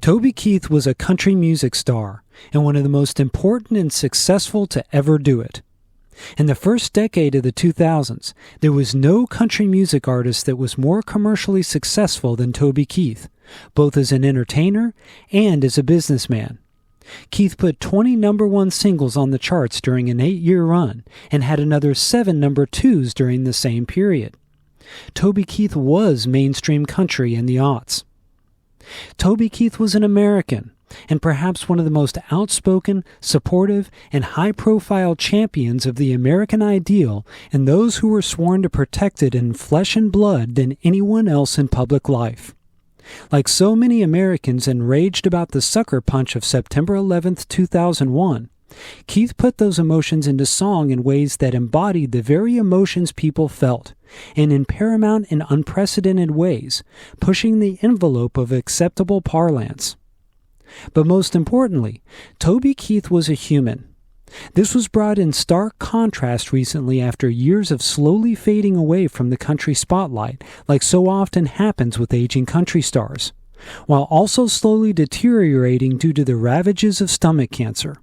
Toby Keith was a country music star and one of the most important and successful to ever do it. In the first decade of the 2000s, there was no country music artist that was more commercially successful than Toby Keith, both as an entertainer and as a businessman. Keith put 20 number one singles on the charts during an 8-year run and had another 7 number twos during the same period. Toby Keith was mainstream country in the aughts. Toby Keith was an American, and perhaps one of the most outspoken, supportive, and high-profile champions of the American ideal and those who were sworn to protect it in flesh and blood than anyone else in public life. Like so many Americans enraged about the sucker punch of September 11, 2001, Keith put those emotions into song in ways that embodied the very emotions people felt, and in paramount and unprecedented ways, pushing the envelope of acceptable parlance. But most importantly, Toby Keith was a human. This was brought in stark contrast recently after years of slowly fading away from the country spotlight, like so often happens with aging country stars, while also slowly deteriorating due to the ravages of stomach cancer.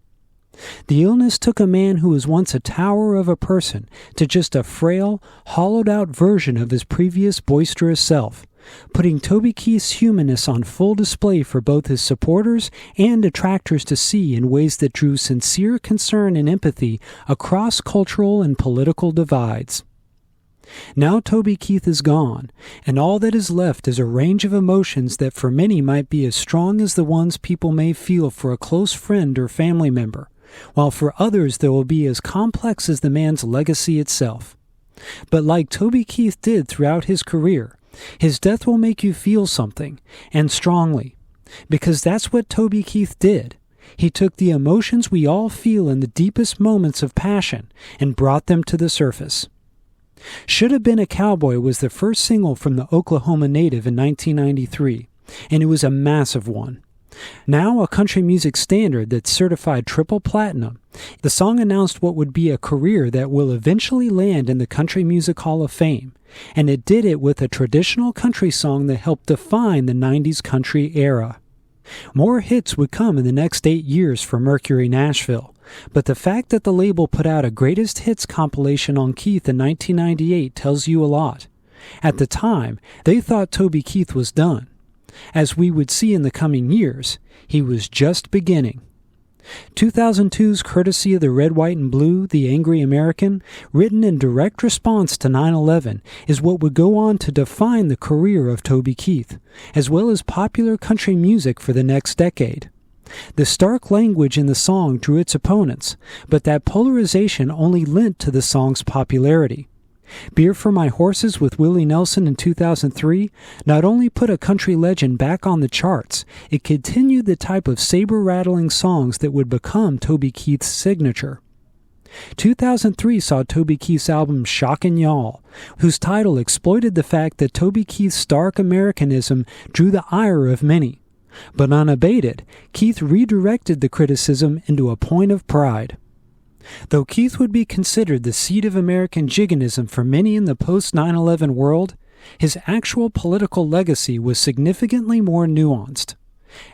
The illness took a man who was once a tower of a person to just a frail, hollowed-out version of his previous boisterous self, putting Toby Keith's humanness on full display for both his supporters and detractors to see in ways that drew sincere concern and empathy across cultural and political divides. Now Toby Keith is gone, and all that is left is a range of emotions that for many might be as strong as the ones people may feel for a close friend or family member, while for others they will be as complex as the man's legacy itself. But like Toby Keith did throughout his career, his death will make you feel something, and strongly, because that's what Toby Keith did. He took the emotions we all feel in the deepest moments of passion and brought them to the surface. Should Have Been a Cowboy was the first single from the Oklahoma native in 1993, and it was a massive one. Now a country music standard that's certified triple platinum, the song announced what would be a career that will eventually land in the Country Music Hall of Fame, and it did it with a traditional country song that helped define the 90s country era. More hits would come in the next 8 years for Mercury Nashville, but the fact that the label put out a greatest hits compilation on Keith in 1998 tells you a lot. At the time, they thought Toby Keith was done. As we would see in the coming years, he was just beginning. 2002's Courtesy of the Red, White, and Blue, The Angry American, written in direct response to 9/11, is what would go on to define the career of Toby Keith, as well as popular country music for the next decade. The stark language in the song drew its opponents, but that polarization only lent to the song's popularity. Beer for My Horses with Willie Nelson in 2003 not only put a country legend back on the charts, it continued the type of saber-rattling songs that would become Toby Keith's signature. 2003 saw Toby Keith's album Shockin' Y'all, whose title exploited the fact that Toby Keith's stark Americanism drew the ire of many. But unabated, Keith redirected the criticism into a point of pride. Though Keith would be considered the seed of American jigganism for many in the post-9/11 world, his actual political legacy was significantly more nuanced.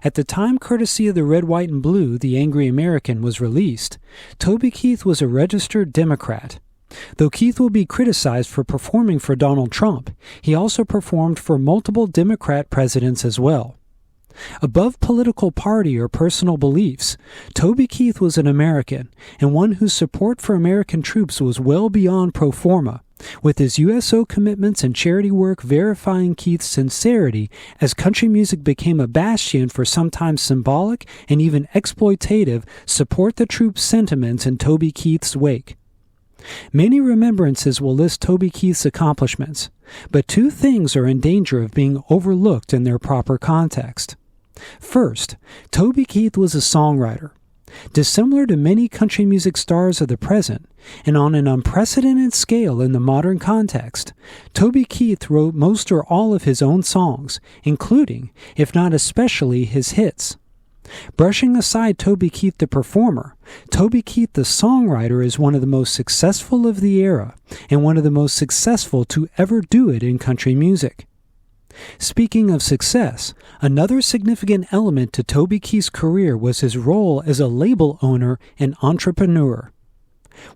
At the time Courtesy of the Red, White, and Blue, The Angry American was released, Toby Keith was a registered Democrat. Though Keith will be criticized for performing for Donald Trump, he also performed for multiple Democrat presidents as well. Above political party or personal beliefs, Toby Keith was an American, and one whose support for American troops was well beyond pro forma, with his USO commitments and charity work verifying Keith's sincerity as country music became a bastion for sometimes symbolic and even exploitative support the troops sentiments in Toby Keith's wake. Many remembrances will list Toby Keith's accomplishments, but two things are in danger of being overlooked in their proper context. First, Toby Keith was a songwriter. Dissimilar to many country music stars of the present, and on an unprecedented scale in the modern context, Toby Keith wrote most or all of his own songs, including, if not especially, his hits. Brushing aside Toby Keith the performer, Toby Keith the songwriter is one of the most successful of the era, and one of the most successful to ever do it in country music. Speaking of success, another significant element to Toby Keith's career was his role as a label owner and entrepreneur.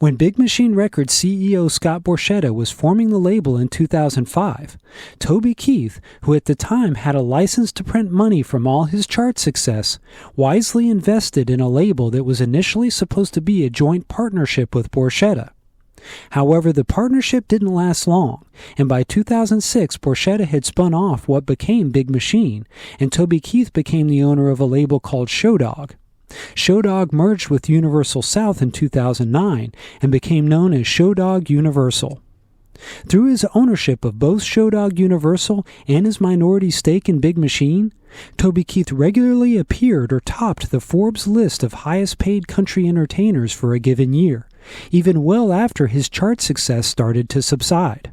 When Big Machine Records CEO Scott Borchetta was forming the label in 2005, Toby Keith, who at the time had a license to print money from all his chart success, wisely invested in a label that was initially supposed to be a joint partnership with Borchetta. However, the partnership didn't last long, and by 2006, Borchetta had spun off what became Big Machine, and Toby Keith became the owner of a label called Showdog. Showdog merged with Universal South in 2009 and became known as Showdog Universal. Through his ownership of both Showdog Universal and his minority stake in Big Machine, Toby Keith regularly appeared or topped the Forbes list of highest-paid country entertainers for a given year, even well after his chart success started to subside.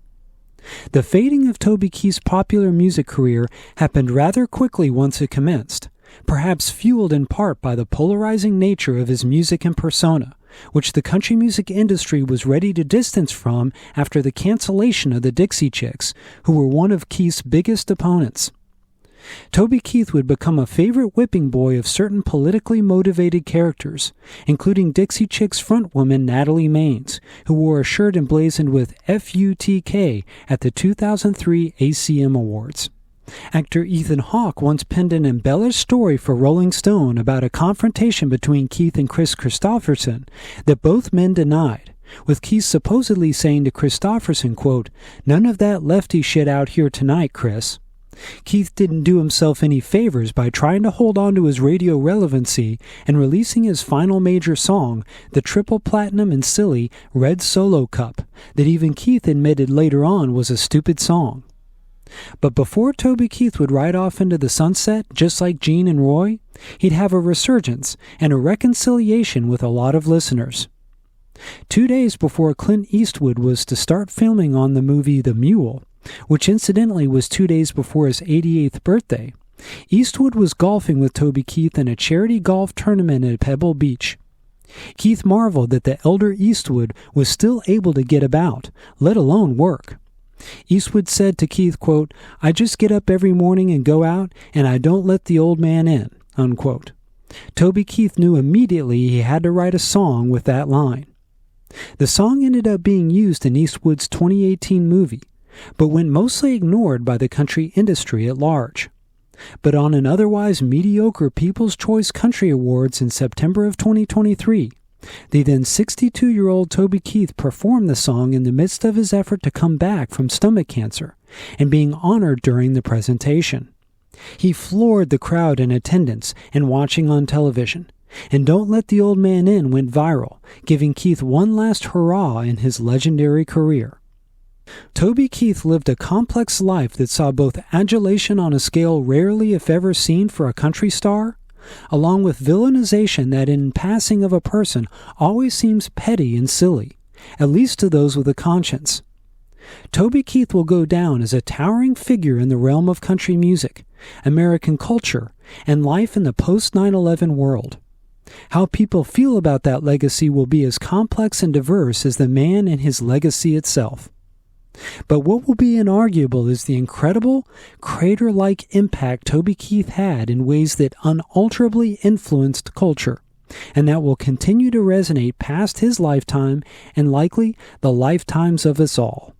The fading of Toby Keith's popular music career happened rather quickly once it commenced, perhaps fueled in part by the polarizing nature of his music and persona, which the country music industry was ready to distance from after the cancellation of the Dixie Chicks, who were one of Keith's biggest opponents. Toby Keith would become a favorite whipping boy of certain politically motivated characters, including Dixie Chicks frontwoman Natalie Maines, who wore a shirt emblazoned with FUTK at the 2003 ACM Awards. Actor Ethan Hawke once penned an embellished story for Rolling Stone about a confrontation between Keith and Chris Christopherson that both men denied, with Keith supposedly saying to Christopherson, quote, "None of that lefty shit out here tonight, Chris." Keith didn't do himself any favors by trying to hold on to his radio relevancy and releasing his final major song, the triple platinum and silly Red Solo Cup, that even Keith admitted later on was a stupid song. But before Toby Keith would ride off into the sunset, just like Gene and Roy, he'd have a resurgence and a reconciliation with a lot of listeners. 2 days before Clint Eastwood was to start filming on the movie The Mule, which incidentally was 2 days before his 88th birthday, Eastwood was golfing with Toby Keith in a charity golf tournament at Pebble Beach. Keith marveled that the elder Eastwood was still able to get about, let alone work. Eastwood said to Keith, quote, "I just get up every morning and go out, and I don't let the old man in," unquote. Toby Keith knew immediately he had to write a song with that line. The song ended up being used in Eastwood's 2018 movie, but went mostly ignored by the country industry at large. But on an otherwise mediocre People's Choice Country Awards in September of 2023, the then 62-year-old Toby Keith performed the song in the midst of his effort to come back from stomach cancer and being honored during the presentation. He floored the crowd in attendance and watching on television, and "Don't Let the Old Man In" went viral, giving Keith one last hurrah in his legendary career. Toby Keith lived a complex life that saw both adulation on a scale rarely if ever seen for a country star, along with villainization that in passing of a person always seems petty and silly, at least to those with a conscience. Toby Keith will go down as a towering figure in the realm of country music, American culture, and life in the post-9/11 world. How people feel about that legacy will be as complex and diverse as the man and his legacy itself. But what will be inarguable is the incredible, crater-like impact Toby Keith had in ways that unalterably influenced culture, and that will continue to resonate past his lifetime and likely the lifetimes of us all.